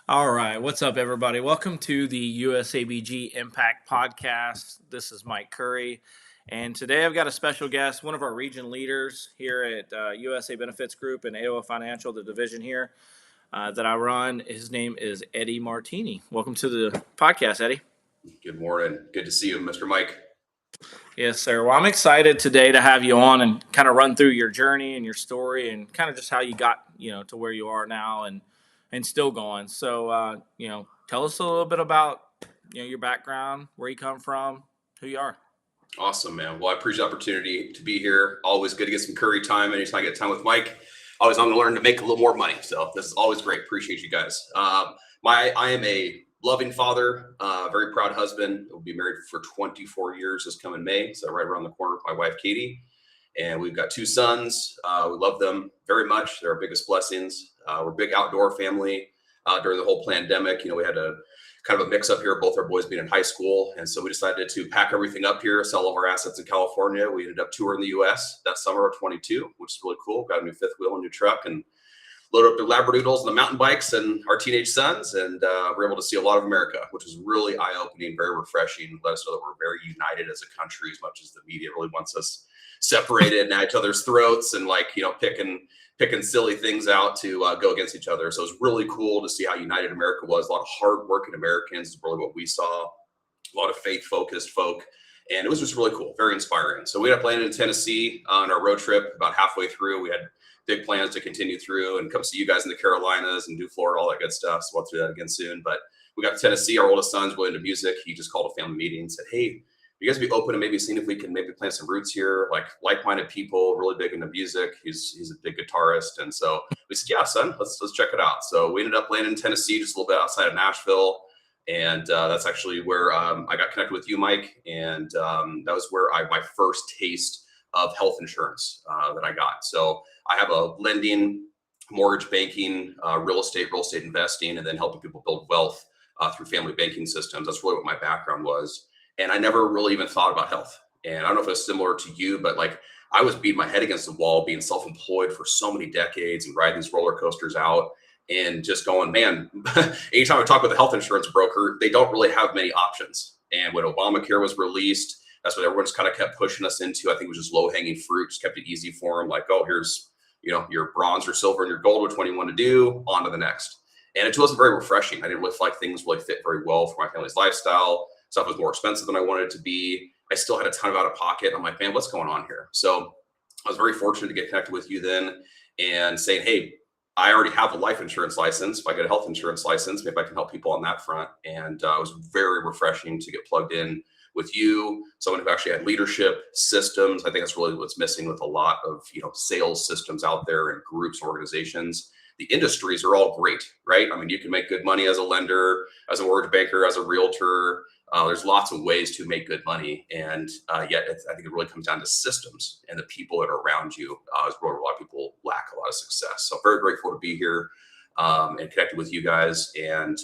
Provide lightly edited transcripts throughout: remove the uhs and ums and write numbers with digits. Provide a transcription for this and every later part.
All right, what's up, everybody? Welcome to the USABG Impact Podcast. This is Mike Curry, and today I've got a special guest, one of our region leaders here at USA Benefits Group and AO Financial, the division here that I run. His name is Eddie Martini. Welcome to the podcast, Eddie. Good morning. Good to see you, Mr. Mike. Yes, sir. Well, I'm excited today to have you on and kind of run through your journey and your story and kind of just how you got, to where you are now and still going. So, tell us a little bit about, your background, where you come from, who you are. Awesome, man. Well, I appreciate the opportunity to be here. Always good to get some Curry time. Anytime I get time with Mike, always on to learn to make a little more money. So this is always great. Appreciate you guys. I am a loving father, very proud husband. We'll be married for 24 years this coming May. So right around the corner with my wife, Katie. And we've got two sons. We love them very much. They're our biggest blessings. We're a big outdoor family. During the whole pandemic, we had a kind of a mix up here, both our boys being in high school. And so we decided to pack everything up here, sell all of our assets in California. We ended up touring the US that summer of 22, which is really cool. Got a new fifth wheel, a new truck, and loaded up the Labradoodles and the mountain bikes and our teenage sons. And we're able to see a lot of America, which is really eye-opening, very refreshing. Let us know that we're very united as a country, as much as the media really wants us separated and at each other's throats and picking silly things out to go against each other. So it was really cool to see how united America was. A lot of hardworking Americans is really what we saw. A lot of faith-focused folk. And it was just really cool, very inspiring. So we ended up landing in Tennessee on our road trip. About halfway through, we had big plans to continue through and come see you guys in the Carolinas and do Florida, all that good stuff. So we'll do that again soon. But we got to Tennessee. Our oldest son's really into music. He just called a family meeting and said, "Hey, you guys be open to maybe seeing if we can maybe plant some roots here, like like-minded people, really big into music." He's a big guitarist. And so we said, "Yeah, son, let's check it out." So we ended up landing in Tennessee, just a little bit outside of Nashville. And that's actually where I got connected with you, Mike. And that was where my first taste of health insurance that I got. So I have a lending, mortgage banking, real estate investing, and then helping people build wealth through family banking systems. That's really what my background was. And I never really even thought about health. And I don't know if it's similar to you, but like I was beating my head against the wall, being self-employed for so many decades and riding these roller coasters out and just going, man, anytime I talk with a health insurance broker, they don't really have many options. And when Obamacare was released, that's what everyone just kind of kept pushing us into. I think it was just low-hanging fruit, just kept it easy for them. Like, oh, here's, your bronze or silver and your gold, which one you want to do, on to the next. And it just wasn't very refreshing. I didn't really feel like things really fit very well for my family's lifestyle. Stuff was more expensive than I wanted it to be. I still had a ton of out of pocket. I'm like, man, what's going on here? So I was very fortunate to get connected with you then and saying, hey, I already have a life insurance license. If I get a health insurance license, maybe I can help people on that front. And it was very refreshing to get plugged in with you, someone who actually had leadership systems. I think that's really what's missing with a lot of sales systems out there and groups, organizations. The industries are all great, right? I mean, you can make good money as a lender, as a mortgage banker, as a realtor. There's lots of ways to make good money. And yet I think it really comes down to systems and the people that are around you is where a lot of people lack a lot of success. So very grateful to be here and connected with you guys. And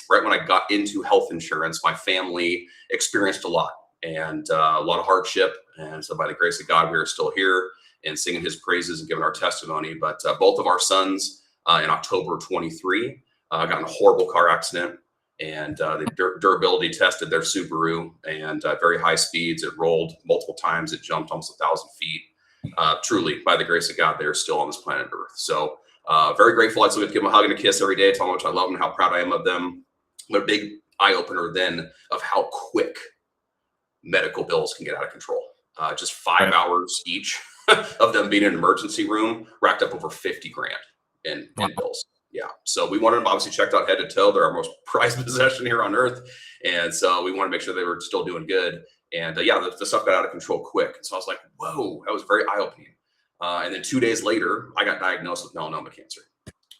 right when I got into health insurance, my family experienced a lot and a lot of hardship. And so by the grace of God, we are still here and singing his praises and giving our testimony. But both of our sons in October 23 got in a horrible car accident. And they durability tested their Subaru and very high speeds. It rolled multiple times. It jumped almost 1,000 feet. Truly, by the grace of God, they're still on this planet Earth. So very grateful. I still get to give them a hug and a kiss every day, tell them how much I love them and how proud I am of them. But a big eye opener then of how quick medical bills can get out of control. Just 5 hours each of them being in an emergency room racked up over 50 grand in bills. Yeah. So we wanted them obviously checked out head to toe. They're our most prized possession here on earth. And so we want to make sure they were still doing good. And the stuff got out of control quick. So I was like, whoa, that was very eye-opening. And then 2 days later, I got diagnosed with melanoma cancer.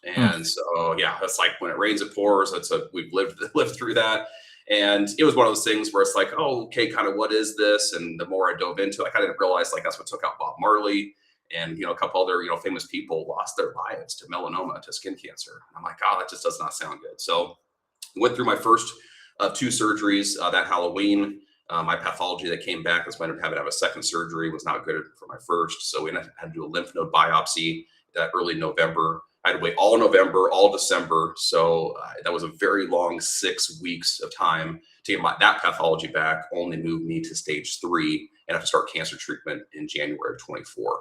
And so, that's like when it rains, it pours. We've lived through that. And it was one of those things where it's like, oh, okay, kind of what is this? And the more I dove into it, I kind of didn't realize like that's what took out Bob Marley. And, a couple other, famous people lost their lives to melanoma, to skin cancer. And I'm like, oh, that just does not sound good. So went through my first of 2 surgeries that Halloween. My pathology that came back, that's why I ended up having to have a second surgery, was not good for my first. So we had to do a lymph node biopsy that early November. I had to wait all November, all December. So that was a very long 6 weeks of time to get that pathology back, only moved me to stage 3 and have to start cancer treatment in January of 24.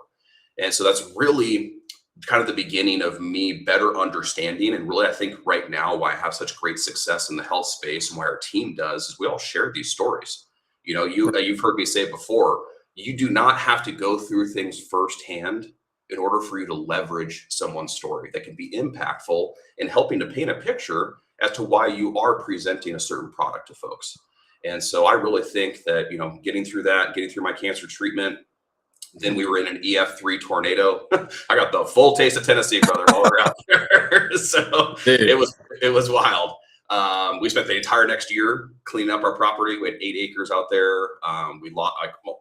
And so that's really kind of the beginning of me better understanding. And really, I think right now why I have such great success in the health space and why our team does is we all share these stories. You've heard me say before, you do not have to go through things firsthand in order for you to leverage someone's story that can be impactful in helping to paint a picture as to why you are presenting a certain product to folks. And so I really think that, getting through my cancer treatment, then we were in an EF3 tornado. I got the full taste of Tennessee, brother, while we were out there. So it was wild. We spent the entire next year cleaning up our property. We had 8 acres out there. We lost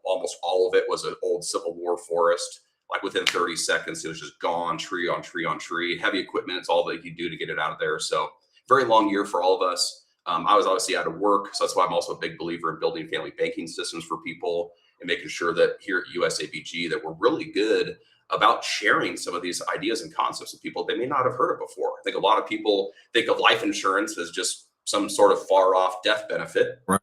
almost all of it was an old Civil War forest. Like within 30 seconds, it was just gone, tree on tree on tree. Heavy equipment, it's all that you do to get it out of there. So very long year for all of us. I was obviously out of work. So that's why I'm also a big believer in building family banking systems for people and making sure that here at USABG that we're really good about sharing some of these ideas and concepts with people they may not have heard of before. I think a lot of people think of life insurance as just some sort of far off death benefit. Right.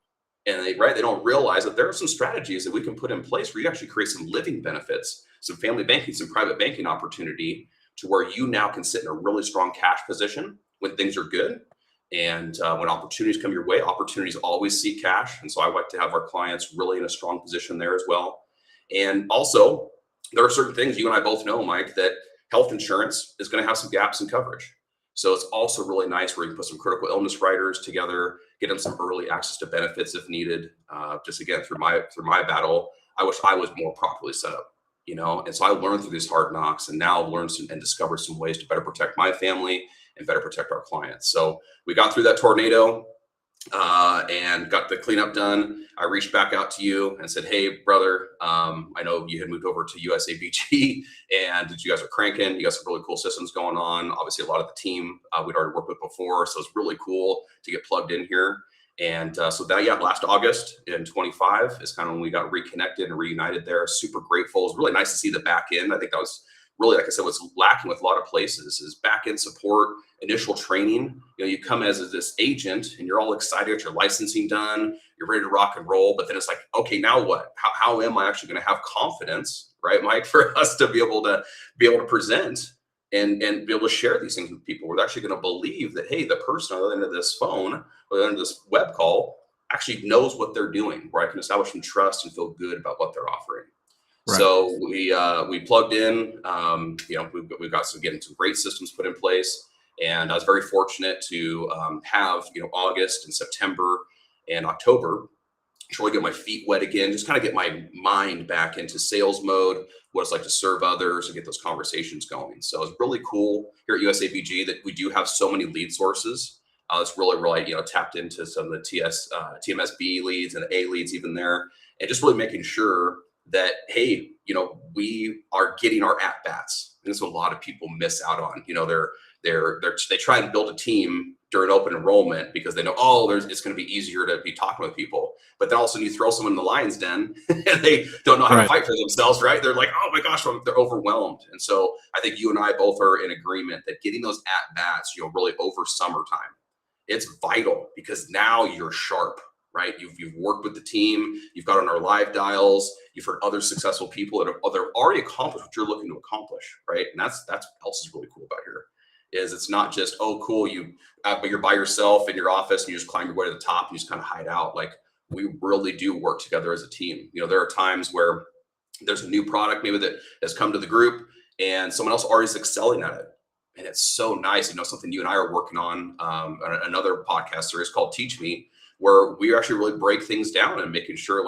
And they don't realize that there are some strategies that we can put in place where you actually create some living benefits, some family banking, some private banking opportunity to where you now can sit in a really strong cash position when things are good. And when opportunities come your way, opportunities always seek cash. And so I like to have our clients really in a strong position there as well. And also, there are certain things you and I both know, Mike, that health insurance is going to have some gaps in coverage. So it's also really nice where you can put some critical illness riders together, get them some early access to benefits if needed. Just again, through my battle, I wish I was more properly set up, And so I learned through these hard knocks, and now I've learned and discovered some ways to better protect my family and better protect our clients. So we got through that tornado and got the cleanup done. I reached back out to you and said, "Hey, brother, I know you had moved over to USABG and you guys are cranking. You got some really cool systems going on. Obviously, a lot of the team we'd already worked with before, so it's really cool to get plugged in here." And so last August in 25 is kind of when we got reconnected and reunited there. Super grateful. It was really nice to see the back end. I think that was really, like I said, what's lacking with a lot of places is back end support, initial training. You come as this agent and you're all excited, get your licensing done, you're ready to rock and roll. But then it's like, okay, now what? How am I actually going to have confidence, right, Mike, for us to be able to present and be able to share these things with people? We're actually going to believe that, hey, the person on the other end of this phone or the other end of this web call actually knows what they're doing, where I can establish some trust and feel good about what they're offering. Right. So we plugged in. We've got getting some great systems put in place, and I was very fortunate to have August and September and October to really get my feet wet again, just kind of get my mind back into sales mode, what it's like to serve others and get those conversations going. So it's really cool here at USABG that we do have so many lead sources. It's really tapped into some of the TMSB leads and A leads even there, and just really making sure that, hey, we are getting our at bats. And that's what a lot of people miss out on. They try and build a team during open enrollment because they know, it's going to be easier to be talking with people. But then all of a sudden you throw someone in the lion's den and they don't know how to fight for themselves, right? They're like, oh my gosh, they're overwhelmed. And so I think you and I both are in agreement that getting those at bats, really over summertime, it's vital because now you're sharp. Right, you've worked with the team, you've got on our live dials, you've heard other successful people that have already accomplished what you're looking to accomplish, right? And that's what else is really cool about here, is it's not just cool but you're by yourself in your office and you just climb your way to the top and you just kind of hide out. Like we really do work together as a team. There are times where there's a new product maybe that has come to the group and someone else already is excelling at it, and it's so nice. Something you and I are working on another podcast series called Teach Me, where we actually really break things down and making sure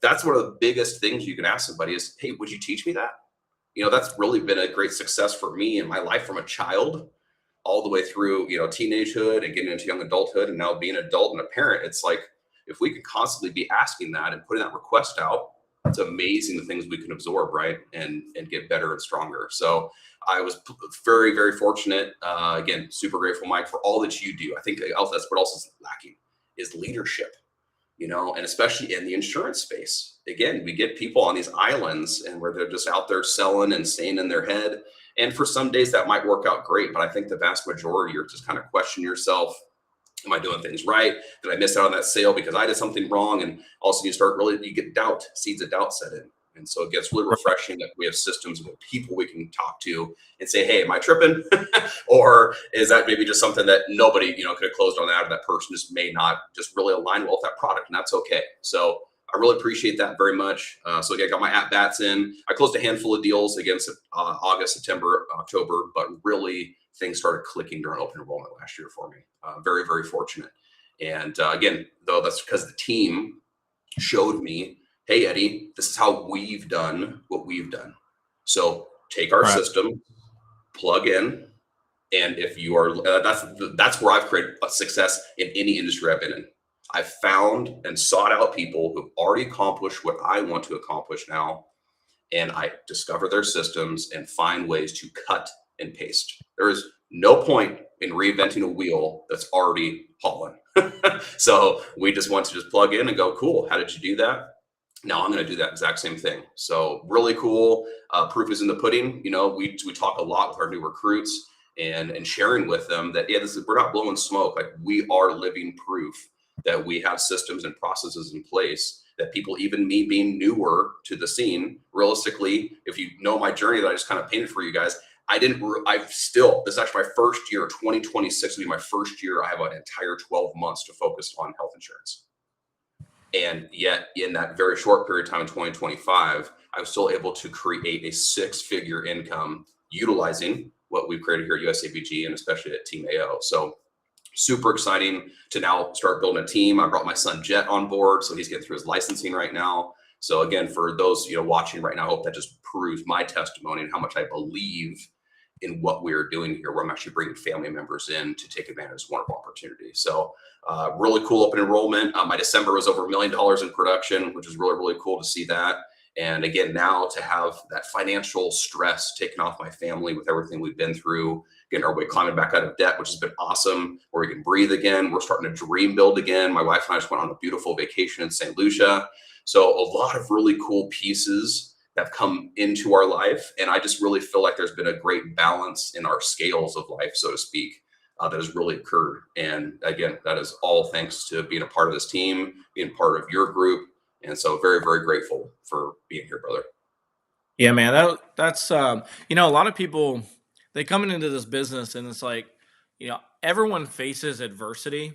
that's one of the biggest things you can ask somebody is, hey, would you teach me that? That's really been a great success for me in my life from a child all the way through, teenagehood and getting into young adulthood and now being an adult and a parent. It's like, if we can constantly be asking that and putting that request out, it's amazing the things we can absorb, right? And get better and stronger. So I was very, very fortunate. Again, super grateful, Mike, for all that you do. I think that's what else is lacking is leadership, and especially in the insurance space. Again, we get people on these islands and where they're just out there selling and staying in their head. And for some days that might work out great, but I think the vast majority you're just kind of question yourself. Am I doing things right? Did I miss out on that sale because I did something wrong? And also you get doubt, seeds of doubt set in. And so it gets really refreshing that we have systems with people we can talk to and say, hey, am I tripping? Or is that maybe just something that nobody, could have closed on that, or that person just may not just really align well with that product, and that's okay. So I really appreciate that very much. So again, I got my at bats in. I closed a handful of deals against August, September, October, but really things started clicking during open enrollment last year for me. Very, very fortunate. And again, though, that's because the team showed me, hey, Eddie, this is how we've done what we've done. So take our system, plug in, and if you are, that's where I've created a success in any industry I've been in. I've found and sought out people who've already accomplished what I want to accomplish now, and I discover their systems and find ways to cut and paste. There is no point in reinventing a wheel that's already hauling. So we just want to just plug in and go, cool, how did you do that? Now I'm going to do that exact same thing. So really cool. Proof is in the pudding. We talk a lot with our new recruits and sharing with them that, we're not blowing smoke. Like, we are living proof that we have systems and processes in place that people, even me being newer to the scene, realistically, if you know my journey that I just kind of painted for you guys, this is actually my first year. 2026 will be my first year. I have an entire 12 months to focus on health insurance. And yet in that very short period of time in 2025, I was still able to create a 6-figure income utilizing what we've created here at USABG and especially at Team AO. So super exciting to now start building a team. I brought my son Jet on board, so he's getting through his licensing right now. So again, for those watching right now, I hope that just proves my testimony and how much I believe in what we're doing here, where I'm actually bringing family members in to take advantage of this wonderful opportunity. So really cool open enrollment. My December was over $1 million in production, which is really, really cool to see that. And again, now to have that financial stress taken off my family with everything we've been through, getting our way climbing back out of debt, which has been awesome, where we can breathe again. We're starting to dream build again. My wife and I just went on a beautiful vacation in St. Lucia. So a lot of really cool pieces have come into our life. And I just really feel like there's been a great balance in our scales of life, so to speak, that has really occurred. And again, that is all thanks to being a part of this team, being part of your group. And so very, very grateful for being here, brother. Yeah, man, that's a lot of people, they come into this business and it's like, everyone faces adversity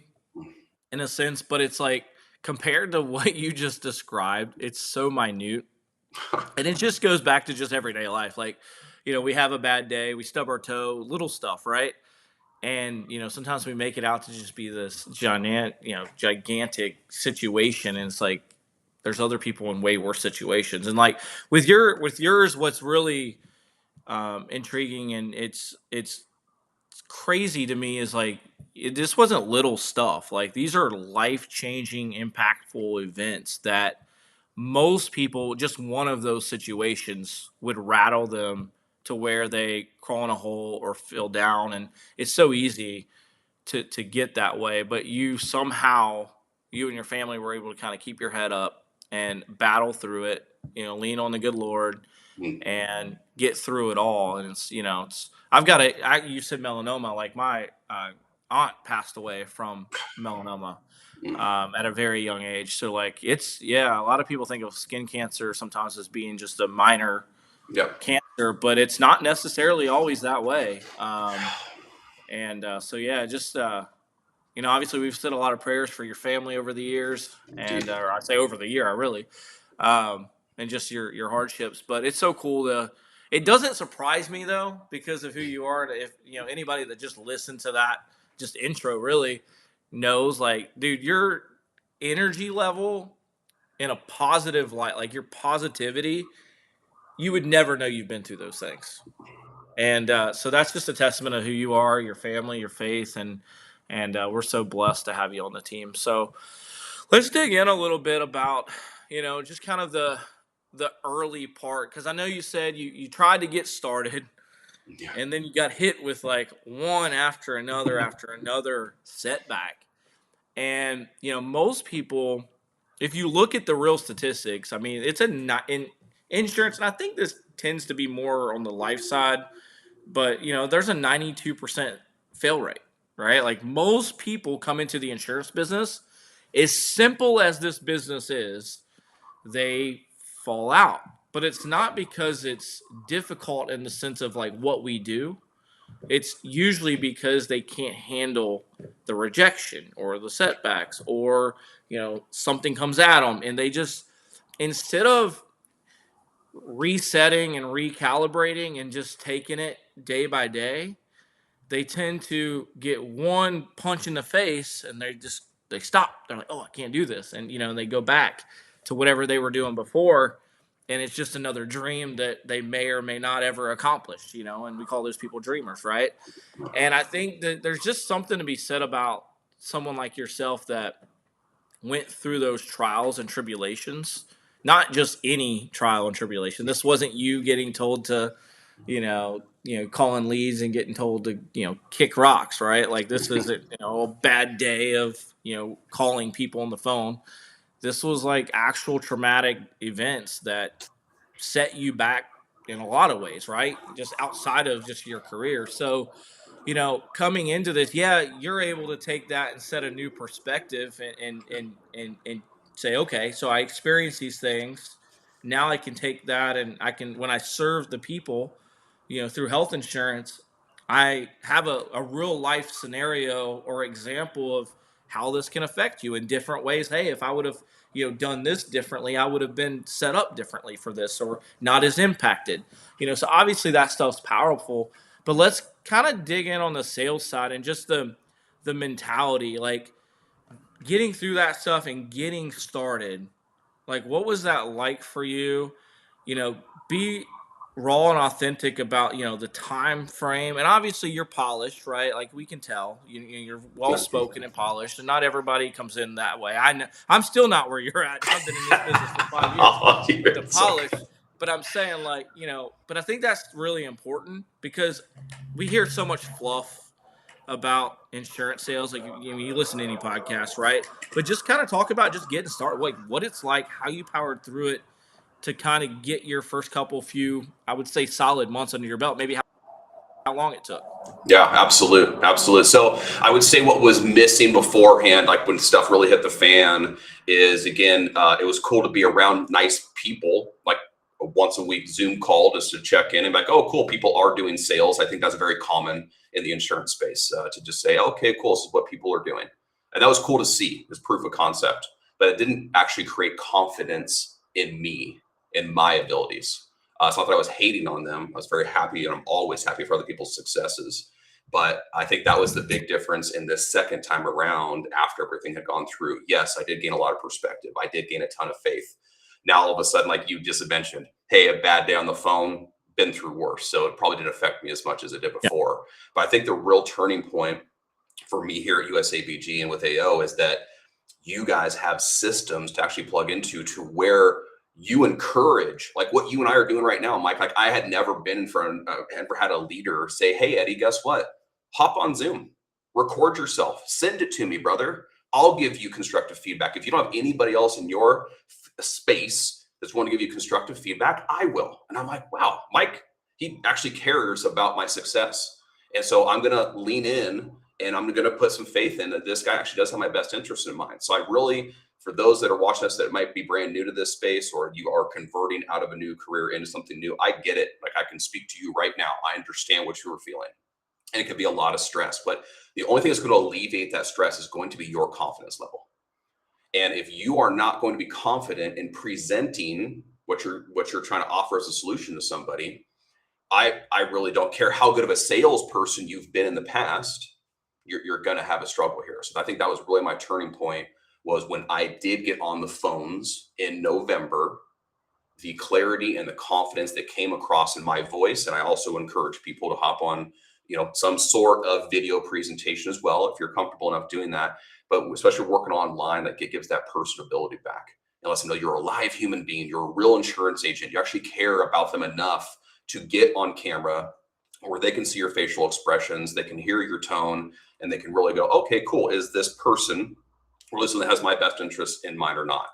in a sense, but it's like, compared to what you just described, it's so minute. And it just goes back to just everyday life. Like, we have a bad day, we stub our toe, little stuff, right? And sometimes we make it out to just be this gigantic situation, and it's like there's other people in way worse situations. And like with yours, what's really intriguing and it's crazy to me is like this wasn't little stuff. Like, these are life changing, impactful events that most people, just one of those situations would rattle them to where they crawl in a hole or fell down. And it's so easy to get that way. But you and your family were able to kind of keep your head up and battle through it, lean on the good Lord and get through it all. And you said melanoma, like my aunt passed away from melanoma at a very young age. So like, a lot of people think of skin cancer sometimes as being just a minor cancer, but it's not necessarily always that way. Obviously we've said a lot of prayers for your family over the years, and or I say over the year, I really, and just your hardships. But it's so cool to. It doesn't surprise me though, because of who you are. If anybody that just listened to that just intro really knows, like, dude, your energy level in a positive light, like your positivity, you would never know you've been through those things. And so that's just a testament of who you are, your family, your faith, and we're so blessed to have you on the team. So let's dig in a little bit about just kind of the early part, because I know you said you tried to get started, and then you got hit with like one after another setback. And most people, if you look at the real statistics, I mean, it's in insurance, and I think this tends to be more on the life side. but there's a 92% fail rate, right? Like most people come into the insurance business, as simple as this business is, they fall out. But it's not because it's difficult in the sense of like what we do. It's usually because they can't handle the rejection or the setbacks, or something comes at them and they just, instead of resetting and recalibrating and just taking it day by day, they tend to get one punch in the face and they stop. They're like, oh, I can't do this. And they go back to whatever they were doing before. And it's just another dream that they may or may not ever accomplish, and we call those people dreamers, right? And I think that there's just something to be said about someone like yourself that went through those trials and tribulations, not just any trial and tribulation. This wasn't you getting told to, calling leads and getting told to, kick rocks, right? Like this is a bad day of, calling people on the phone. This was like actual traumatic events that set you back in a lot of ways, right? Just outside of just your career. So, coming into this, yeah, you're able to take that and set a new perspective and say, okay, so I experienced these things. Now I can take that and I can, when I serve the people, through health insurance, I have a real life scenario or example of how this can affect you in different ways. Hey, if I would have, done this differently, I would have been set up differently for this or not as impacted. So obviously that stuff's powerful. But let's kind of dig in on the sales side and just the mentality, like getting through that stuff and getting started. Like, what was that like for you? Be raw and authentic about the time frame, and obviously you're polished, right? Like we can tell you're well spoken and polished, and not everybody comes in that way. I know I'm still not where you're at. I've been in this business for 5 years with the polish. But I'm saying, like, but I think that's really important because we hear so much fluff about insurance sales. Like, you listen to any podcast, right? But just kind of talk about just getting started, like what it's like, how you powered through it to kind of get your first few, I would say, solid months under your belt, maybe how long it took. Yeah, absolute. So I would say what was missing beforehand, like when stuff really hit the fan, is again, it was cool to be around nice people, like a once a week Zoom call just to check in and be like, oh, cool, people are doing sales. I think that's very common in the insurance space, to just say, okay, cool, this is what people are doing. And that was cool to see as proof of concept, but it didn't actually create confidence in me, in my abilities. It's not that I was hating on them. I was very happy, and I'm always happy for other people's successes. But I think that was the big difference in this second time around after everything had gone through. Yes, I did gain a lot of perspective. I did gain a ton of faith. Now, all of a sudden, like you just mentioned, hey, a bad day on the phone, been through worse. So it probably didn't affect me as much as it did before. Yeah. But I think the real turning point for me here at USABG and with AO is that you guys have systems to actually plug into to where you encourage, like what you and I are doing right now, Mike. Like I had never been in front, ever had a leader say, hey, Eddie, guess what? Hop on Zoom, record yourself, send it to me, brother. I'll give you constructive feedback. If you don't have anybody else in your space that's going to give you constructive feedback, I will. And I'm like, wow, Mike, he actually cares about my success. And so I'm going to lean in and I'm going to put some faith in that this guy actually does have my best interest in mind. So I really, for those that are watching us that might be brand new to this space, or you are converting out of a new career into something new, I get it. Like I can speak to you right now. I understand what you were feeling. And it could be a lot of stress, but the only thing that's going to alleviate that stress is going to be your confidence level. And if you are not going to be confident in presenting what you're trying to offer as a solution to somebody, I really don't care how good of a salesperson you've been in the past, you're going to have a struggle here. So I think that was really my turning point, was when I did get on the phones in November, the clarity and the confidence that came across in my voice. And I also encourage people to hop on, some sort of video presentation as well, if you're comfortable enough doing that. But especially working online, like it gives that personability back. And lets them know you're a live human being. You're a real insurance agent. You actually care about them enough to get on camera where they can see your facial expressions, they can hear your tone, and they can really go, okay, cool. Is this person really someone that has my best interest in mind or not?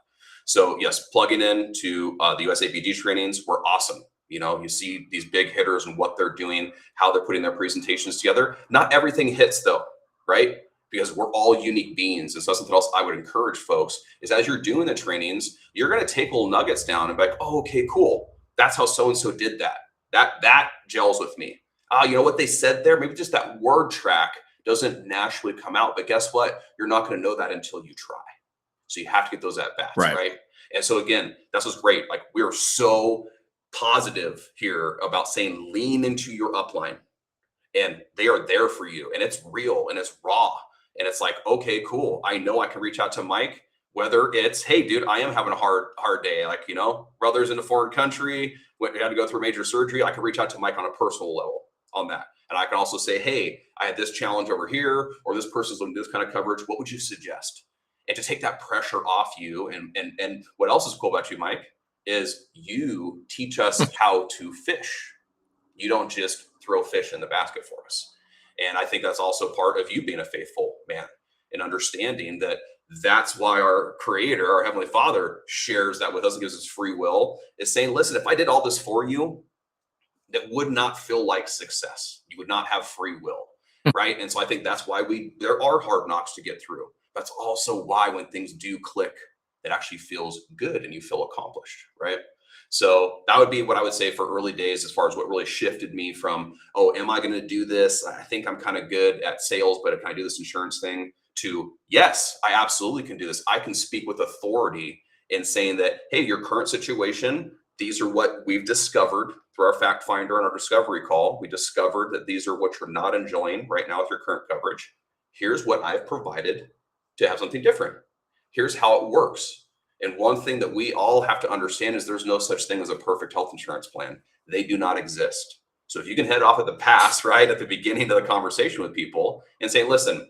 So yes, plugging in to the USABG trainings were awesome. You know, you see these big hitters and what they're doing, how they're putting their presentations together. Not everything hits though, right? Because we're all unique beings. And so something else I would encourage folks is as you're doing the trainings, you're going to take little nuggets down and be like, oh, okay, cool. That's how so-and-so did that. That gels with me. You know what they said there? Maybe just that word track doesn't naturally come out. But guess what? You're not going to know that until you try. So you have to get those at bats, right? And so again, that's what's great. Like we're so positive here about saying lean into your upline, and they are there for you, and it's real and it's raw, and it's like, okay, cool. I know I can reach out to Mike, whether it's, hey, dude, I am having a hard day. Like, you know, brother's in a foreign country, we had to go through major surgery. I can reach out to Mike on a personal level on that. And I can also say, hey, I had this challenge over here, or this person's looking at this kind of coverage. What would you suggest? And to take that pressure off you. And what else is cool about you, Mike, is you teach us how to fish. You don't just throw fish in the basket for us. And I think that's also part of you being a faithful man and understanding that that's why our creator, our Heavenly Father, shares that with us and gives us free will, is saying, listen, if I did all this for you, that would not feel like success. You would not have free will, right? And so I think that's why there are hard knocks to get through. That's also why when things do click, it actually feels good and you feel accomplished, right? So that would be what I would say for early days as far as what really shifted me from, oh, am I going to do this? I think I'm kind of good at sales, but can I do this insurance thing? To, yes, I absolutely can do this. I can speak with authority in saying that, hey, your current situation, these are what we've discovered through our fact finder and our discovery call. We discovered that these are what you're not enjoying right now with your current coverage. Here's what I've provided to have something different. Here's how it works. And one thing that we all have to understand is there's no such thing as a perfect health insurance plan. They do not exist. So if you can head off at the pass, right, at the beginning of the conversation with people and say, listen,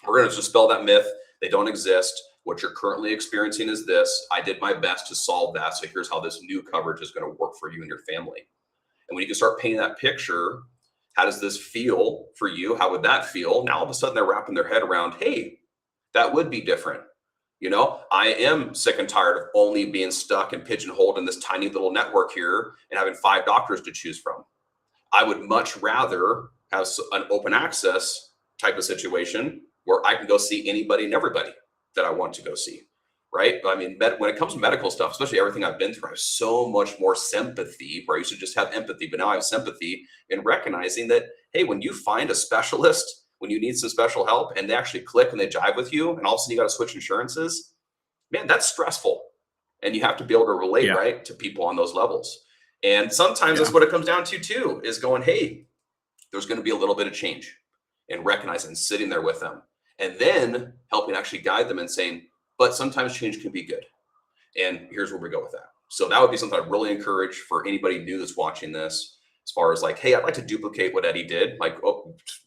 we're going to dispel that myth. They don't exist. What you're currently experiencing is this. I did my best to solve that. So here's how this new coverage is going to work for you and your family. And when you can start painting that picture, how does this feel for you? How would that feel? Now all of a sudden they're wrapping their head around, hey, that would be different. You know, I am sick and tired of only being stuck and pigeonholed in this tiny little network here and having 5 doctors to choose from. I would much rather have an open access type of situation where I can go see anybody and everybody that I want to go see, right? I mean, when it comes to medical stuff, especially everything I've been through, I have so much more sympathy, where I used to just have empathy, but now I have sympathy in recognizing that, hey, when you find a specialist, when you need some special help and they actually click and they jive with you, and all of a sudden you got to switch insurances, man, that's stressful. And you have to be able to relate, right, to people on those levels. And sometimes that's what it comes down to too, is going, hey, there's going to be a little bit of change, and recognizing, sitting there with them, and then helping actually guide them and saying, but sometimes change can be good. And here's where we go with that. So that would be something I'd really encourage for anybody new that's watching this, as far as like, hey, I'd like to duplicate what Eddie did, like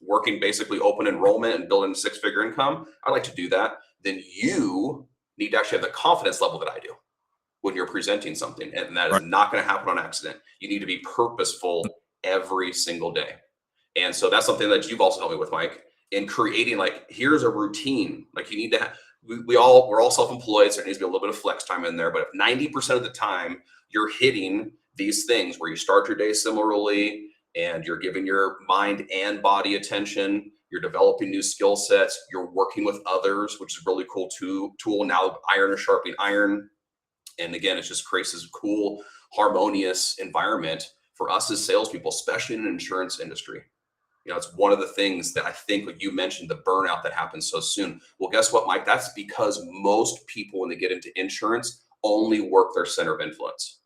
working basically open enrollment and building a 6-figure income. I'd like to do that. Then you need to actually have the confidence level that I do when you're presenting something. And that is not going to happen on accident. You need to be purposeful every single day. And so that's something that you've also helped me with, Mike, in creating, like, here's a routine. Like, you need to have, we're all self-employed, so there needs to be a little bit of flex time in there. But if 90% of the time you're hitting these things where you start your day similarly, and you're giving your mind and body attention, you're developing new skill sets, you're working with others, which is a really cool tool. Now iron is sharpening iron. And again, it just creates this cool, harmonious environment for us as salespeople, especially in an insurance industry. You know, it's one of the things that I think what you mentioned, the burnout that happens so soon. Well, guess what, Mike? That's because most people, when they get into insurance, only work their center of influence.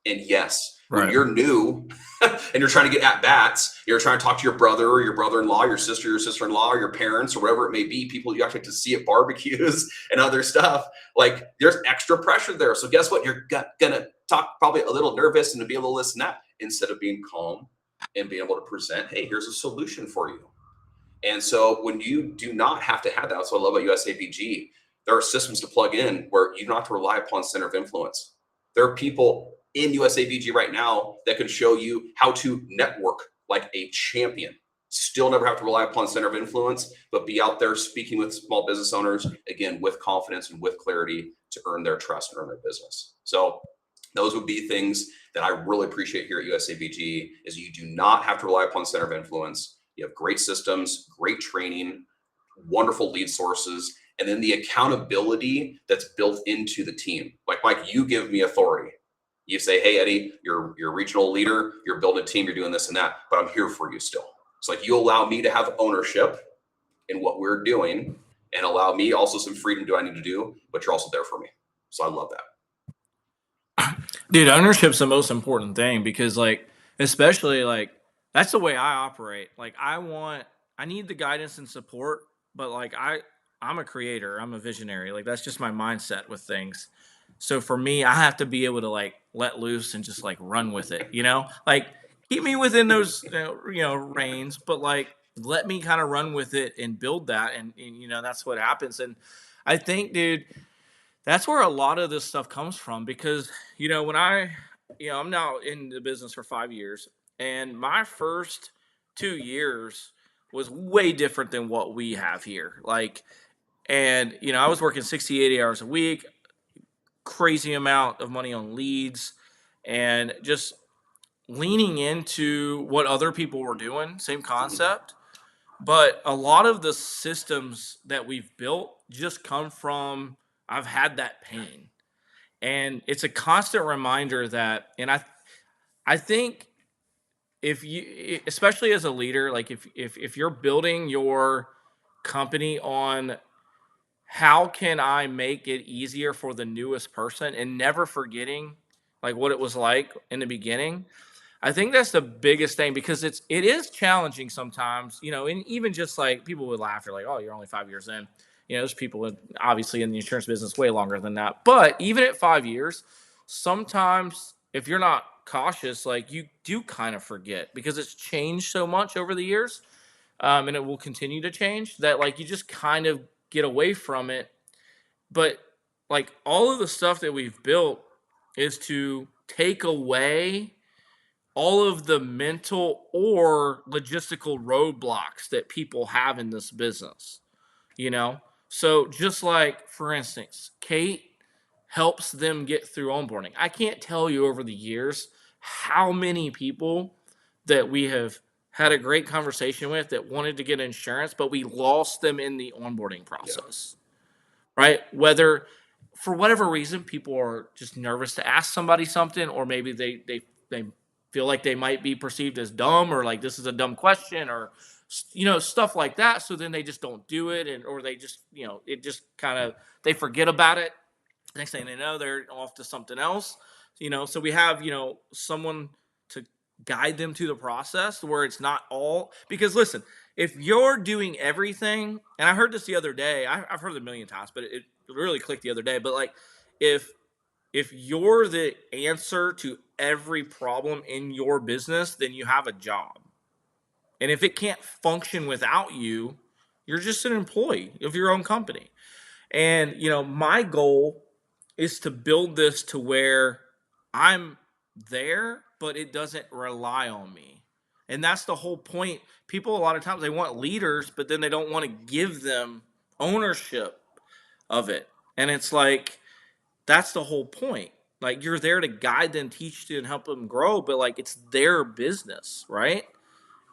And yes, when you're new and you're trying to get at bats, you're trying to talk to your brother or your brother-in-law, your sister-in-law, or your parents, or whatever it may be, people you actually have to see at barbecues and other stuff. Like, there's extra pressure there. So guess what? You're gonna talk probably a little nervous and be a little this and that, instead of being calm and being able to present, hey, here's a solution for you. And so when you do not have to have that, that's what I love about USABG. There are systems to plug in where you don't have to rely upon center of influence. There are people in USABG right now that can show you how to network like a champion. Still never have to rely upon center of influence, but be out there speaking with small business owners, again, with confidence and with clarity, to earn their trust and earn their business. So Those would be things that I really appreciate here at USABG is you do not have to rely upon center of influence. You have great systems, great training, wonderful lead sources, and then the accountability that's built into the team. Like Mike, you give me authority. You say, hey, Eddie, you're a regional leader, you're building a team, you're doing this and that, but I'm here for you still. It's like you allow me to have ownership in what we're doing and allow me also some freedom to do what I need to do, but you're also there for me. So I love that. Dude, ownership's the most important thing because like especially like that's the way I operate. Like I need the guidance and support, but like I'm a creator, I'm a visionary. Like that's just my mindset with things. So for me, I have to be able to like let loose and just like run with it, you know? Like keep me within those reins, but like let me kind of run with it and build that and that's what happens. And I think, dude, that's where a lot of this stuff comes from because when I'm now in the business for 5 years, and my first 2 years was way different than what we have here. Like, and I was working 60, 80 hours a week, crazy amount of money on leads, and just leaning into what other people were doing, same concept. But a lot of the systems that we've built just come from I've had that pain. And it's a constant reminder that and I think if you especially as a leader, like if you're building your company on how can I make it easier for the newest person and never forgetting like what it was like in the beginning, I think that's the biggest thing because it is challenging sometimes, and even just like people would laugh, they're like, "Oh, you're only 5 years in." There's people obviously in the insurance business way longer than that. But even at 5 years, sometimes if you're not cautious, like you do kind of forget because it's changed so much over the years, and it will continue to change that like you just kind of get away from it. But like all of the stuff that we've built is to take away all of the mental or logistical roadblocks that people have in this business, you know? So, just like, for instance, Kate helps them get through onboarding. I can't tell you over the years how many people that we have had a great conversation with that wanted to get insurance, but we lost them in the onboarding Yeah. process, right? Whether for whatever reason people are just nervous to ask somebody something, or maybe they feel like they might be perceived as dumb or like this is a dumb question or stuff like that. So then they just don't do it, and or they just it just kind of they forget about it. Next thing they know, they're off to something else. So we have someone to guide them to the process where it's not all because listen, if you're doing everything, and I heard this the other day, I've heard it a million times, but it really clicked the other day. But like, if you're the answer to every problem in your business, then you have a job. And if it can't function without you, you're just an employee of your own company. And my goal is to build this to where I'm there, but it doesn't rely on me. And that's the whole point. People a lot of times they want leaders, but then they don't want to give them ownership of it. And it's like that's the whole point. Like you're there to guide them, teach them, and help them grow, but like it's their business, right?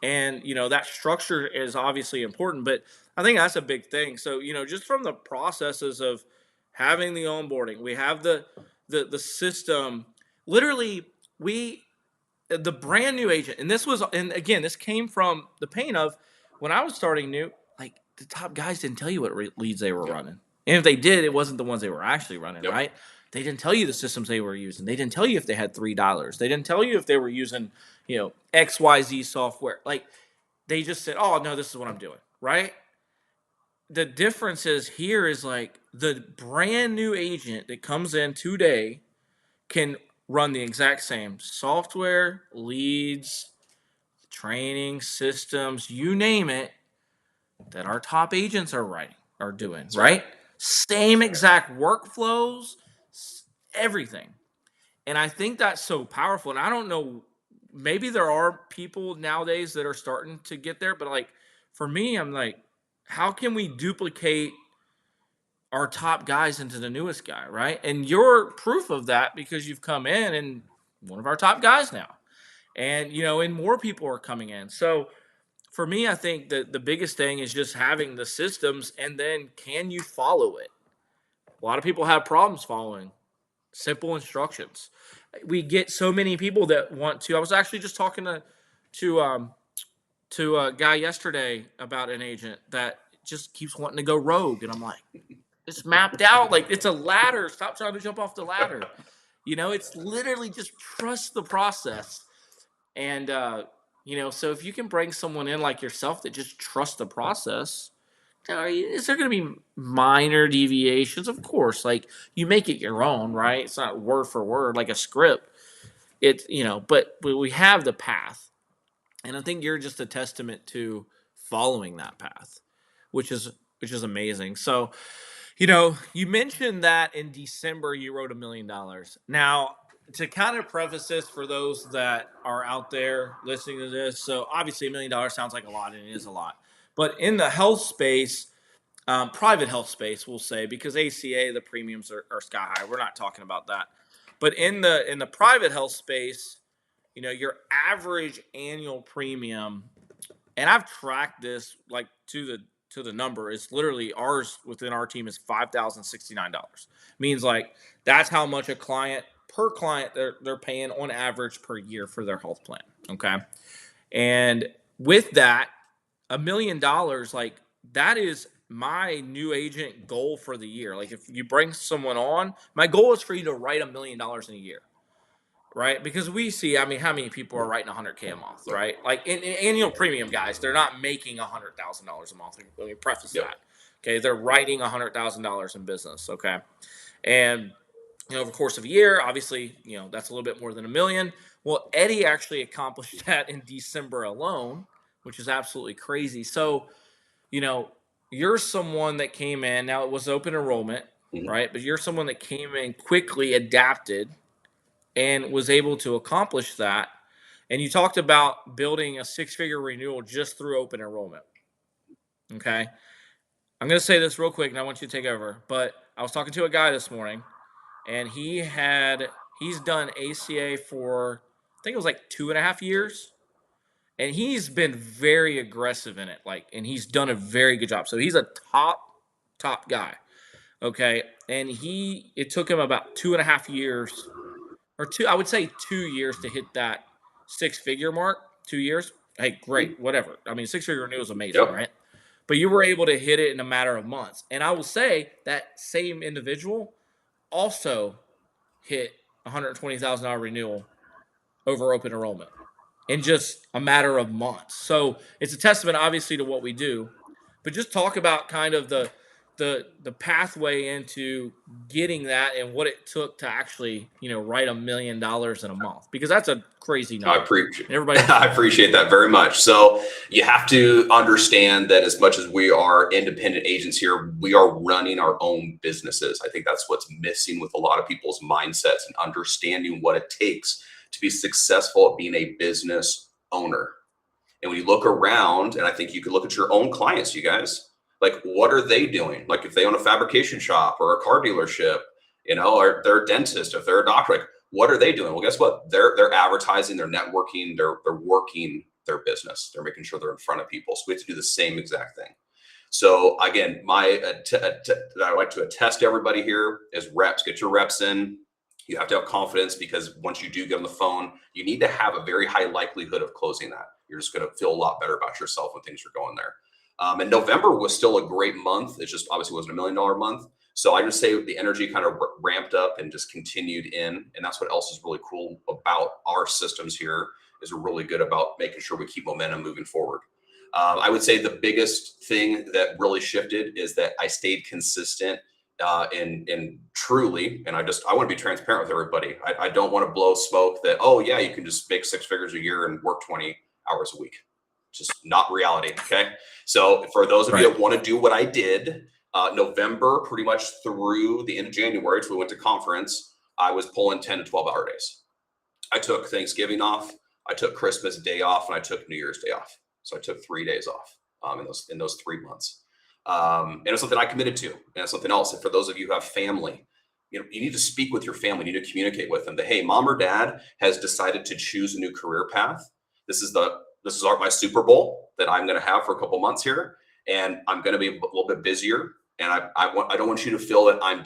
And that structure is obviously important, but I think that's a big thing. So just from the processes of having the onboarding, we have the system. Literally, we the brand new agent, and again, this came from the pain of when I was starting new. Like the top guys didn't tell you what leads they were Yep. running, and if they did, it wasn't the ones they were actually running, Yep. right? They didn't tell you the systems they were using. They didn't tell you if they had $3. They didn't tell you if they were using XYZ software. Like they just said, "Oh no, this is what I'm doing," right? The difference is here is like the brand new agent that comes in today can run the exact same software, leads, training, systems, you name it, that our top agents are doing, That's right. right? Same exact workflows, everything. And I think that's so powerful. And I don't know, maybe there are people nowadays that are starting to get there, but like for me, I'm like, how can we duplicate our top guys into the newest guy, right? And you're proof of that because you've come in and one of our top guys now. And, and more people are coming in. So for me, I think that the biggest thing is just having the systems, and then can you follow it? A lot of people have problems following simple instructions. We get so many people that want to. I was actually just talking to to a guy yesterday about an agent that just keeps wanting to go rogue, and I'm like, it's mapped out like it's a ladder. Stop trying to jump off the ladder. It's literally just trust the process. And so if you can bring someone in like yourself that just trusts the process, is there going to be minor deviations? Of course, like you make it your own, right? It's not word for word like a script. It's but we have the path, and I think you're just a testament to following that path, which is amazing. So, you mentioned that in December you wrote $1 million. Now, to kind of preface this for those that are out there listening to this, so obviously $1 million sounds like a lot, and it is a lot. But in the health space, private health space, we'll say, because ACA, the premiums are sky high. We're not talking about that. But in the private health space, your average annual premium, and I've tracked this like to the number. It's literally ours within our team is $5,069. Means like that's how much a client per client they're paying on average per year for their health plan. Okay, and with that, $1 million, like that is my new agent goal for the year. Like if you bring someone on, my goal is for you to write $1 million in a year. Right, because we see, I mean, how many people are writing 100K a month, right? Like in annual premium guys, they're not making $100,000 a month. Let me preface that. Okay, they're writing $100,000 in business. Okay, and over the course of a year, obviously, that's a little bit more than $1 million. Well, Eddie actually accomplished that in December alone, which is absolutely crazy. So, you're someone that came in. Now it was open enrollment, right? But you're someone that came in quickly, adapted, and was able to accomplish that. And you talked about building a 6-figure renewal just through open enrollment. Okay. I'm going to say this real quick and I want you to take over. But I was talking to a guy this morning, and he's done ACA for, I think it was like 2.5 years. And he's been very aggressive in it. And he's done a very good job. So he's a top guy. Okay. And it took him about 2.5 years, or I would say 2 years to hit that 6-figure mark. 2 years. Hey, great, whatever. I mean, 6-figure renewal is amazing, right? But you were able to hit it in a matter of months. And I will say that same individual also hit $120,000 renewal over open enrollment in just a matter of months. So it's a testament, obviously, to what we do. But just talk about kind of the pathway into getting that and what it took to actually, write $1 million in a month, because that's a crazy number. I appreciate that very much. So you have to understand that as much as we are independent agents here, we are running our own businesses. I think that's what's missing with a lot of people's mindsets and understanding what it takes to be successful at being a business owner. And when you look around, and I think you could look at your own clients, you guys, like, what are they doing? Like if they own a fabrication shop or a car dealership, or they're a dentist, if they're a doctor, like what are they doing? Well, guess what? They're advertising, they're networking, they're working their business. They're making sure they're in front of people. So we have to do the same exact thing. So again, I like to attest everybody here is reps. Get your reps in. You have to have confidence, because once you do get on the phone, you need to have a very high likelihood of closing that. You're just going to feel a lot better about yourself when things are going there. And November was still a great month. It just obviously wasn't $1 million month. So I just say the energy kind of ramped up and just continued in. And that's what else is really cool about our systems here, is we're really good about making sure we keep momentum moving forward. I would say the biggest thing that really shifted is that I stayed consistent and truly, and I want to be transparent with everybody. I don't want to blow smoke that, oh yeah, you can just make 6 figures a year and work 20 hours a week. Just not reality. Okay. So for those of you that want to do what I did, November, pretty much through the end of January, till we went to conference, I was pulling 10 to 12-hour days. I took Thanksgiving off, I took Christmas Day off, and I took New Year's Day off. So I took 3 days off in those 3 months. And it's something I committed to. And something else. And for those of you who have family, you need to speak with your family. You need to communicate with them that, hey, mom or dad has decided to choose a new career path. This is my Super Bowl that I'm going to have for a couple months here, and I'm going to be a little bit busier. And I don't want you to feel that I'm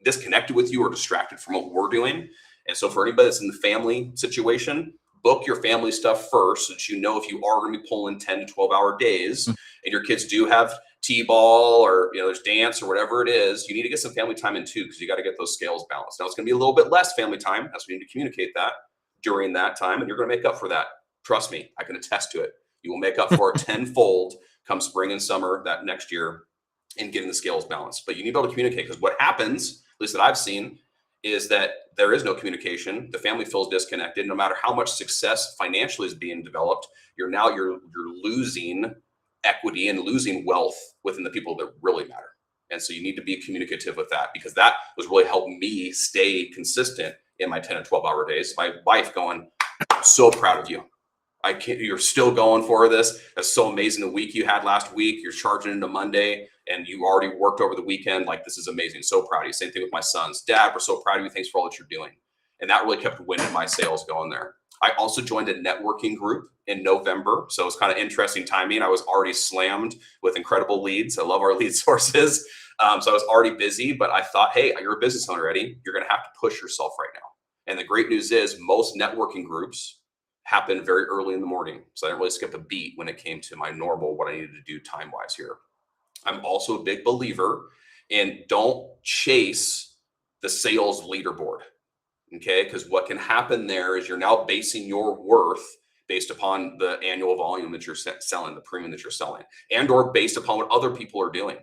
disconnected with you or distracted from what we're doing. And so for anybody that's in the family situation, book your family stuff first, so that you know if you are going to be pulling 10 to 12-hour days, and your kids do have T-ball or there's dance or whatever it is, you need to get some family time in too, because you got to get those scales balanced. Now it's going to be a little bit less family time, as we need to communicate that during that time, and you're going to make up for that. Trust me, I can attest to it. You will make up for it tenfold come spring and summer that next year in getting the scales balanced. But you need to be able to communicate, because what happens, at least that I've seen, is that there is no communication. The family feels disconnected. No matter how much success financially is being developed, you're losing equity and losing wealth within the people that really matter. And so you need to be communicative with that, because that was really helping me stay consistent in my 10 and 12-hour days. My wife going, I'm so proud of you. You're still going for this. That's so amazing. The week you had last week, you're charging into Monday, and you already worked over the weekend. Like, this is amazing. So proud of you. Same thing with my sons. Dad, we're so proud of you. Thanks for all that you're doing. And that really kept winning my sales going there. I also joined a networking group in November. So it's kind of interesting timing. I was already slammed with incredible leads. I love our lead sources. So I was already busy, but I thought, hey, you're a business owner, Eddie. You're going to have to push yourself right now. And the great news is most networking groups happen very early in the morning. So I didn't really skip a beat when it came to my normal, what I needed to do time-wise here. I'm also a big believer in don't chase the sales leaderboard. Okay, because what can happen there is you're now basing your worth based upon the annual volume that you're selling, the premium that you're selling, and or based upon what other people are doing.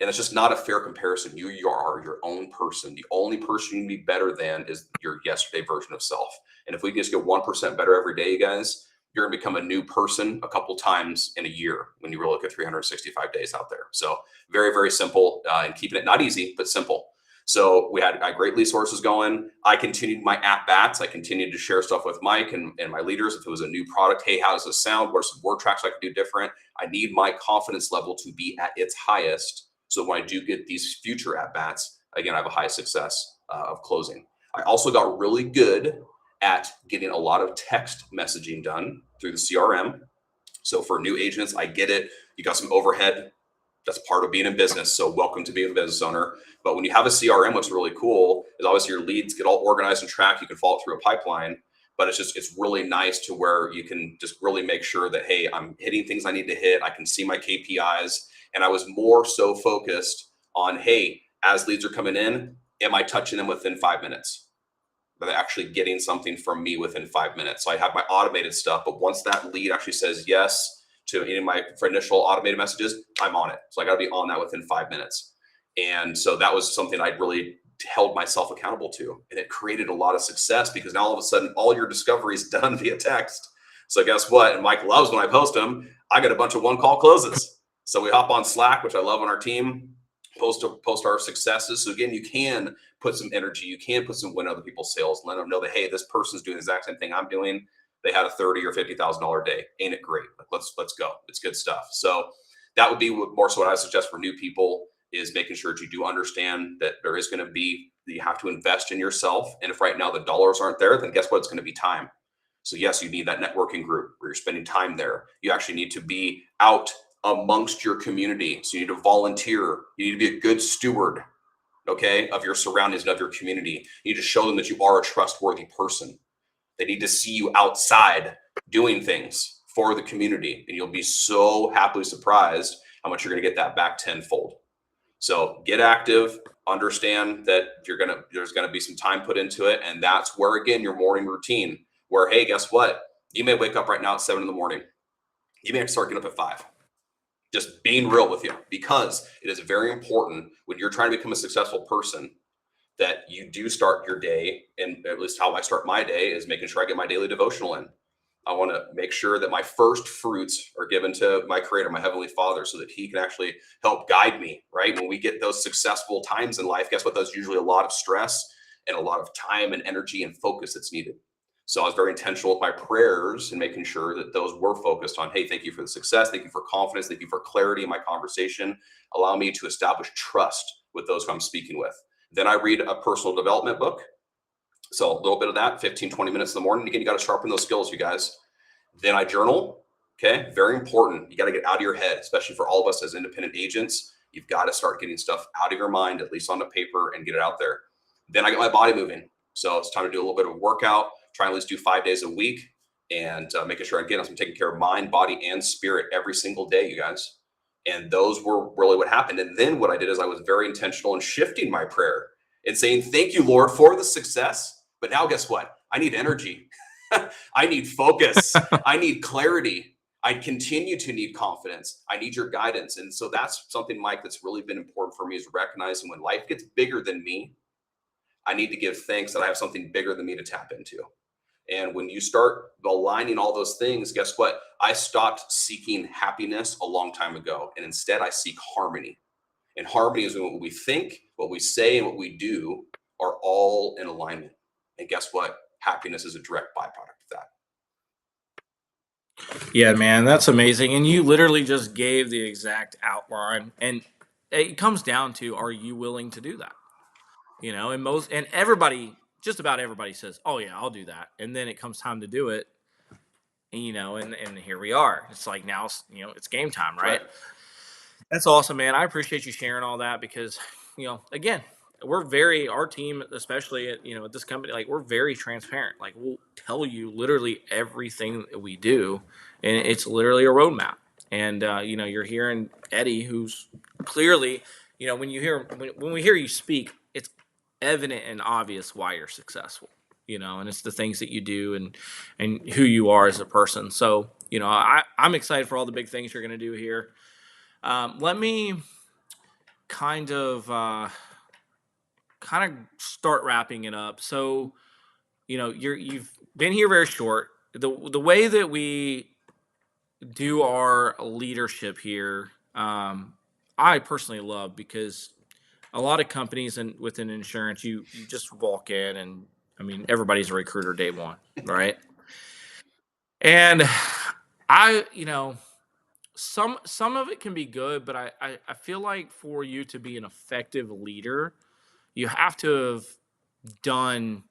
And it's just not a fair comparison. You are your own person. The only person you can be better than is your yesterday version of self. And if we just get 1% better every day, you guys, you're going to become a new person a couple times in a year when you really look at 365 days out there. So very, very simple, and keeping it not easy, but simple. So we had great lead sources going. I continued my at-bats. I continued to share stuff with Mike and my leaders. If it was a new product, hey, how does this sound? What are some word tracks I can do different? I need my confidence level to be at its highest, so when I do get these future at-bats, again, I have a high success of closing. I also got really good at getting a lot of text messaging done through the CRM. So for new agents, I get it. You got some overhead. That's part of being in business. So welcome to being a business owner. But when you have a CRM, what's really cool is obviously your leads get all organized and tracked. You can follow it through a pipeline, but it's really nice to where you can just really make sure that, hey, I'm hitting things I need to hit. I can see my KPIs. And I was more so focused on, hey, as leads are coming in, am I touching them within 5 minutes? Are they actually getting something from me within 5 minutes? So I have my automated stuff, but once that lead actually says yes to any of my initial automated messages, I'm on it. So I got to be on that within 5 minutes. And so that was something I really held myself accountable to. And it created a lot of success, because now all of a sudden, all your discovery is done via text. So guess what? And Mike loves when I post them, I get a bunch of one-call closes. So we hop on Slack, which I love on our team, post our successes. So again, you can put some energy, you can put some win other people's sales, let them know that, hey, this person's doing the exact same thing I'm doing. They had a $30,000 or $50,000 day. Ain't it great? Like, let's go. It's good stuff. So that would be more so what I suggest for new people, is making sure that you do understand that there is going to be, you have to invest in yourself. And if right now the dollars aren't there, then guess what? It's going to be time. So yes, you need that networking group where you're spending time there. You actually need to be out amongst your community. So you need to volunteer. You need to be a good steward, okay, of your surroundings and of your community. You need to show them that you are a trustworthy person. They need to see you outside doing things for the community, and you'll be so happily surprised how much you're going to get that back tenfold. So get active, understand that there's going to be some time put into it. And that's where, again, your morning routine, where, hey, guess what? You may wake up right now at 7 a.m. You may have to start getting up at 5. Just being real with you, because it is very important when you're trying to become a successful person that you do start your day, and at least how I start my day is making sure I get my daily devotional in. I want to make sure that my first fruits are given to my Creator, my Heavenly Father, so that He can actually help guide me, right? When we get those successful times in life, guess what? There's usually a lot of stress and a lot of time and energy and focus that's needed. So I was very intentional with my prayers and making sure that those were focused on, hey, thank you for the success. Thank you for confidence. Thank you for clarity in my conversation. Allow me to establish trust with those who I'm speaking with. Then I read a personal development book. So a little bit of that, 15, 20 minutes in the morning. Again, you got to sharpen those skills, you guys. Then I journal. Okay. Very important. You got to get out of your head, especially for all of us as independent agents. You've got to start getting stuff out of your mind, at least on the paper, and get it out there. Then I get my body moving. So it's time to do a little bit of a workout, try and at least do 5 days a week, and making sure, again, I'm taking care of mind, body, and spirit every single day, you guys. And those were really what happened. And then what I did is I was very intentional in shifting my prayer and saying, thank you, Lord, for the success. But now guess what? I need energy. I need focus. I need clarity. I continue to need confidence. I need your guidance. And so that's something, Mike, that's really been important for me, is recognizing when life gets bigger than me, I need to give thanks that I have something bigger than me to tap into. And when you start aligning all those things, guess what? I stopped seeking happiness a long time ago. And instead I seek harmony. And harmony is when what we think, what we say, and what we do are all in alignment. And guess what? Happiness is a direct byproduct of that. Yeah, man, that's amazing. And you literally just gave the exact outline. And it comes down to, are you willing to do that? And everybody, just about everybody says, oh, yeah, I'll do that. And then it comes time to do it. And here we are. It's like now, it's game time, right? That's awesome, man. I appreciate you sharing all that because, again, our team, especially at this company, like, we're very transparent. Like, we'll tell you literally everything that we do, and it's literally a roadmap. And, you're hearing Eddie, who's clearly, when we hear you speak, it's evident and obvious why you're successful, and it's the things that you do and who you are as a person. So, I'm excited for all the big things you're going to do here. Let me kind of start wrapping it up. So, you've been here very short. The way that we do our leadership here, I personally love, because a lot of companies and within insurance, you just walk in and, I mean, everybody's a recruiter day one, right? And I, some of it can be good, but I feel like for you to be an effective leader, you have to have done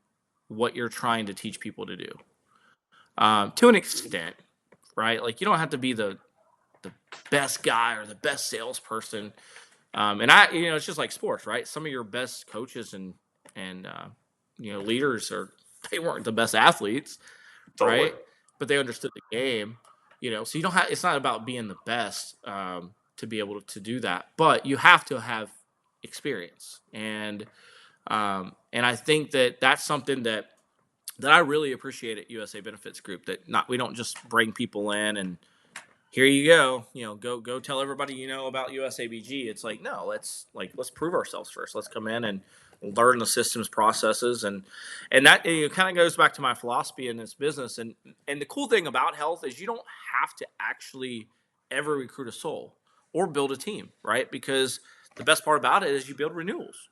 what you're trying to teach people to do, to an extent, right? Like, you don't have to be the best guy or the best salesperson. And it's just like sports, right? Some of your best coaches and leaders they weren't the best athletes, Totally. right? But they understood the game, So you don't have. It's not about being the best to be able to do that, but you have to have experience, and I think that that's something that I really appreciate at USA Benefits Group. That not we don't just bring people in and here you go, go tell everybody about USABG. It's like, no, let's prove ourselves first. Let's come in and learn the systems, processes, and that kind of goes back to my philosophy in this business. And the cool thing about health is you don't have to actually ever recruit a soul or build a team, right? Because the best part about it is you build renewals,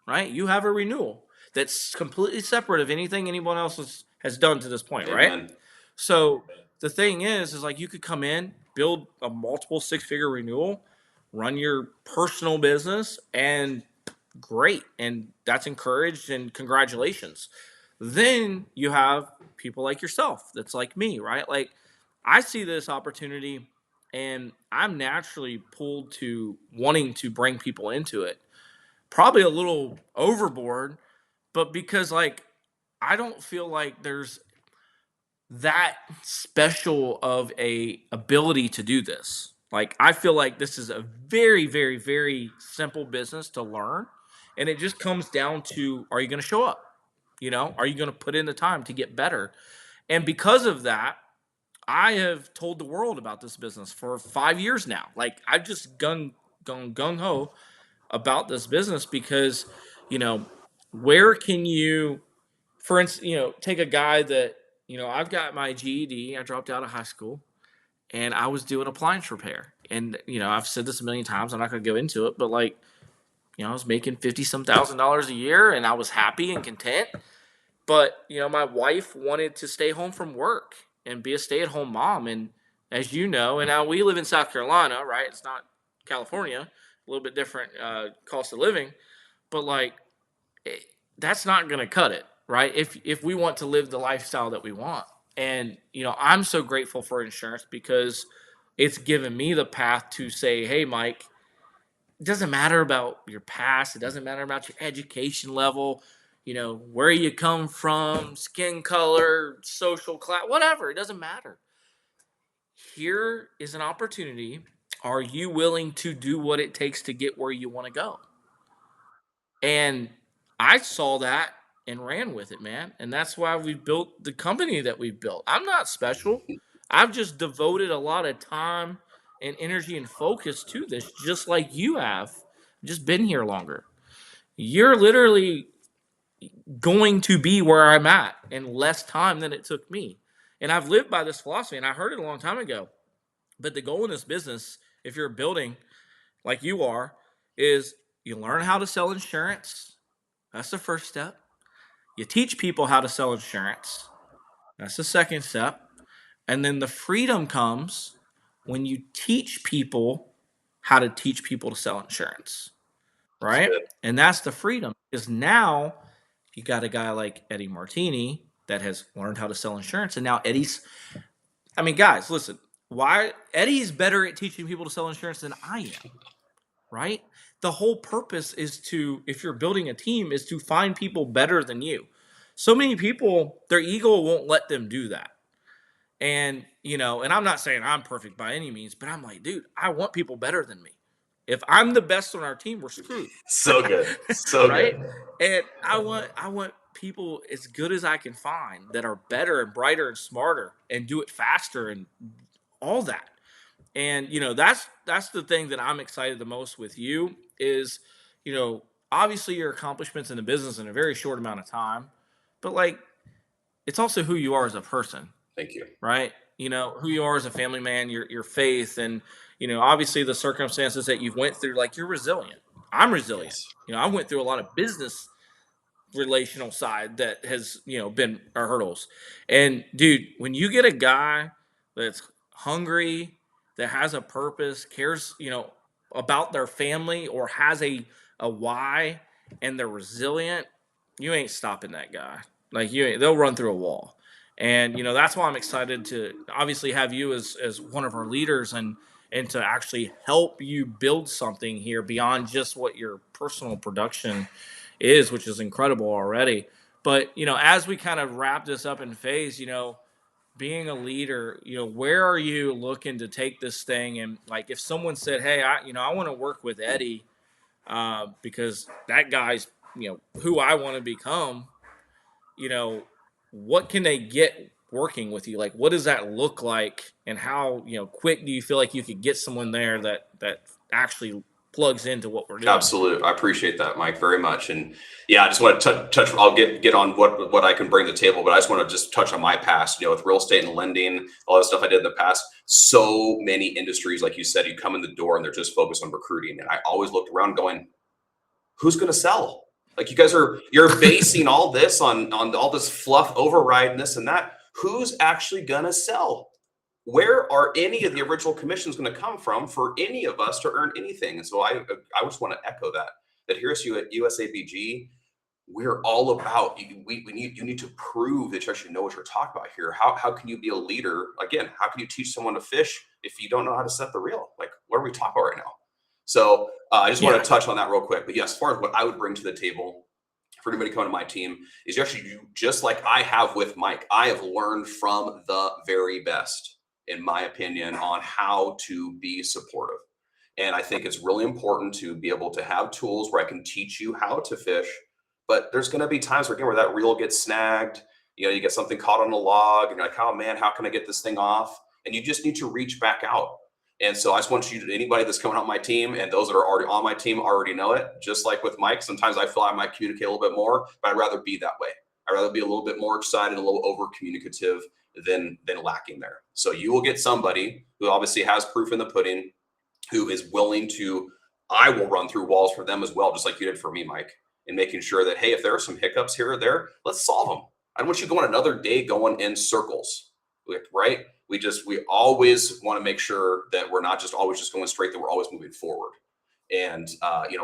right? You have a renewal that's completely separate of anything anyone else has done to this point, right? Amen. So the thing is like, you could come in, build a multiple six-figure renewal, run your personal business, and great. And that's encouraged, and congratulations. Then you have people like yourself that's like me, right? Like, I see this opportunity and I'm naturally pulled to wanting to bring people into it. Probably a little overboard, but because, like, I don't feel like there's that special of a ability to do this. Like, I feel like this is a very, very, very simple business to learn. And it just comes down to, are you going to show up? Are you going to put in the time to get better? And because of that, I have told the world about this business for 5 years now. Like, I've just gone gung ho about this business because, you know, where can you, for instance, take a guy that, I've got my GED, I dropped out of high school, and I was doing appliance repair. And, I've said this a million times, I'm not going to go into it, but, like, I was making 50 some $1,000s a year, and I was happy and content. But, my wife wanted to stay home from work and be a stay-at-home mom. And as you know, and now we live in South Carolina, right? It's not California, a little bit different cost of living, but like it, that's not going to cut it, right? If we want to live the lifestyle that we want. And, I'm so grateful for insurance because it's given me the path to say, hey, Mike, it doesn't matter about your past. It doesn't matter about your education level, where you come from, skin color, social class, whatever. It doesn't matter. Here is an opportunity. Are you willing to do what it takes to get where you want to go? And I saw that and ran with it, man. And that's why we built the company that we've built. I'm not special. I've just devoted a lot of time and energy and focus to this, just like you have. Just been here longer. You're literally going to be where I'm at in less time than it took me. And I've lived by this philosophy, and I heard it a long time ago. But the goal in this business, if you're building like you are, is you learn how to sell insurance. That's the first step. You teach people how to sell insurance. That's the second step. And then the freedom comes when you teach people how to teach people to sell insurance, That's right? good. And that's the freedom because now you got a guy like Eddie Martini that has learned how to sell insurance. And now guys, listen, why Eddie's better at teaching people to sell insurance than I am, right? The whole purpose is to, if you're building a team, is to find people better than you. So many people, their ego won't let them do that. And, and I'm not saying I'm perfect by any means, but I'm like, dude, I want people better than me. If I'm the best on our team, we're screwed. So good. So Right? good. And I want people as good as I can find that are better and brighter and smarter and do it faster and all that. And that's the thing that I'm excited the most with you is, obviously your accomplishments in the business in a very short amount of time, but like it's also who you are as a person, Thank you. right? Who you are as a family man, your faith, and obviously the circumstances that you've went through. Like you're resilient. I'm resilient. Yes. I went through a lot of business relational side that has been our hurdles. And dude, when you get a guy that's hungry, that has a purpose, cares about their family, or has a why, and they're resilient, you ain't stopping that guy. Like they'll run through a wall. And that's why I'm excited to obviously have you as one of our leaders, and to actually help you build something here beyond just what your personal production is, which is incredible already. But as we kind of wrap this up in phase, being a leader, where are you looking to take this thing? And like, if someone said, "Hey, I want to work with Eddie because that guy's, who I want to become," you know, what can they get working with you? Like, what does that look like, and how quick do you feel like you could get someone there that actually plugs into what we're doing? Absolutely. I appreciate that, Mike, very much. And yeah, I just want to touch, I'll get on what I can bring to the table, but I just want to just touch on my past, with real estate and lending, all the stuff I did in the past. So many industries, like you said, you come in the door and they're just focused on recruiting. And I always looked around going, who's going to sell? Like you're basing all this on all this fluff override and this and that. Who's actually going to sell? Where are any of the original commissions going to come from for any of us to earn anything? And so I just want to echo that here at USABG, we're all about you need to prove that you actually know what you're talking about here. How can you be a leader? Again, how can you teach someone to fish if you don't know how to set the reel? Like, what are we talking about right now? So I just want to touch on that real quick. But yes, as far as what I would bring to the table for anybody coming to my team is just like I have with Mike, I have learned from the very best, in my opinion, on how to be supportive. And I think it's really important to be able to have tools where I can teach you how to fish. But there's going to be times where that reel gets snagged. You get something caught on a log and you're like, oh man, how can I get this thing off? And you just need to reach back out. And so I just want you to, anybody that's coming on my team and those that are already on my team already know it. Just like with Mike, sometimes I feel I might communicate a little bit more, but I'd rather be that way. I'd rather be a little bit more excited, a little over communicative than lacking there. So you will get somebody who obviously has proof in the pudding, who is willing to, I will run through walls for them as well, just like you did for me, Mike, and making sure that, hey, if there are some hiccups here or there, let's solve them. I don't want you going another day going in circles, right? We always want to make sure that we're not just always just going straight, that we're always moving forward, and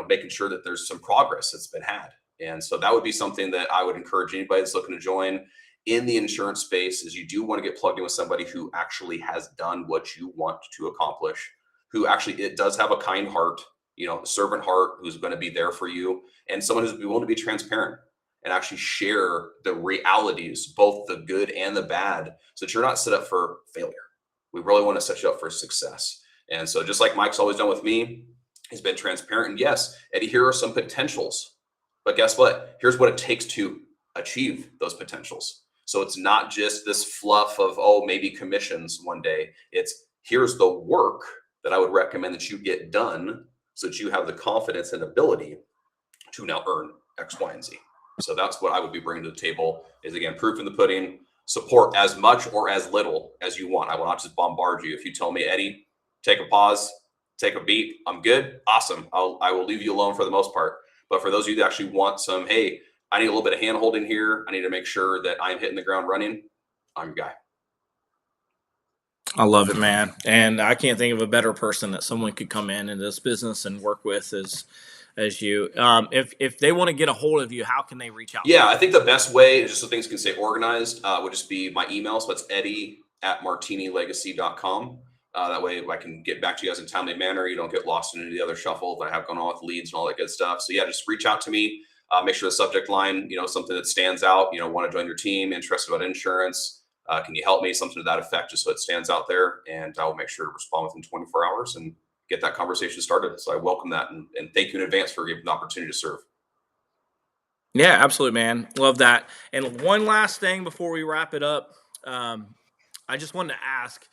making sure that there's some progress that's been had. And so that would be something that I would encourage anybody that's looking to join in the insurance space, is you do want to get plugged in with somebody who actually has done what you want to accomplish, who actually it does have a kind heart, a servant heart, who's going to be there for you, and someone who's willing to be transparent and actually share the realities, both the good and the bad, so that you're not set up for failure. We really want to set you up for success. And so just like Mike's always done with me, he's been transparent. And yes, Eddie, here are some potentials. But guess what? Here's what it takes to achieve those potentials. So it's not just this fluff of, oh, maybe commissions one day. It's here's the work that I would recommend that you get done so that you have the confidence and ability to now earn X, Y, and Z. So that's what I would be bringing to the table, is, again, proof in the pudding, support as much or as little as you want. I will not just bombard you. If you tell me, Eddie, take a pause, take a beat, I'm good, awesome. I will leave you alone for the most part. But for those of you that actually want some, hey, I need a little bit of hand holding here, I need to make sure that I'm hitting the ground running, I'm your guy. I love it, man. And I can't think of a better person that someone could come in this business and work with as you. If they want to get a hold of you, how can they reach out? Yeah, I think the best way, just so things can stay organized, would just be my email. So it's eddie@martinilegacy.com. That way I can get back to you guys in a timely manner. You don't get lost in any of the other shuffle that I have going on with leads and all that good stuff. So yeah, just reach out to me. Make sure the subject line, something that stands out, want to join your team, interested about insurance. Can you help me? Something to that effect, just so it stands out there. And I will make sure to respond within 24 hours and get that conversation started. So I welcome that, and thank you in advance for giving the opportunity to serve. Yeah, absolutely, man. Love that. And one last thing before we wrap it up, I just wanted to ask,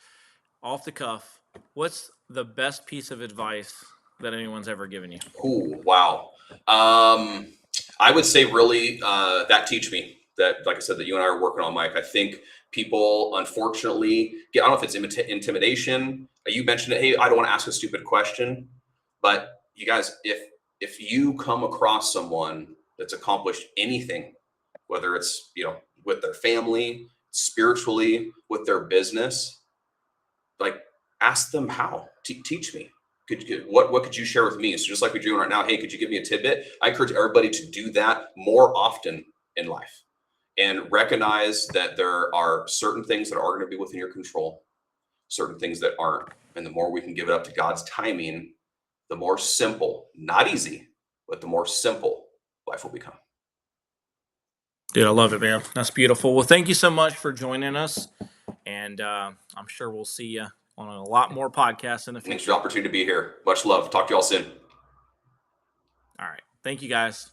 off the cuff, what's the best piece of advice that anyone's ever given you? Ooh, wow. I would say really that Teach Me, that, like I said, that you and I are working on, Mike. I think people unfortunately get, I don't know if it's intimidation. You mentioned it. Hey, I don't want to ask a stupid question, but you guys, if you come across someone that's accomplished anything, whether it's, with their family, spiritually, with their business, like, ask them how. Teach me. What could you share with me? So just like we're doing right now, hey, could you give me a tidbit? I encourage everybody to do that more often in life, and recognize that there are certain things that are going to be within your control, certain things that aren't. And the more we can give it up to God's timing, the more simple, not easy, but the more simple life will become. Dude, I love it, man. That's beautiful. Well, thank you so much for joining us. And I'm sure we'll see you on a lot more podcasts in the future. Thanks for the opportunity to be here. Much love. Talk to you all soon. All right. Thank you, guys.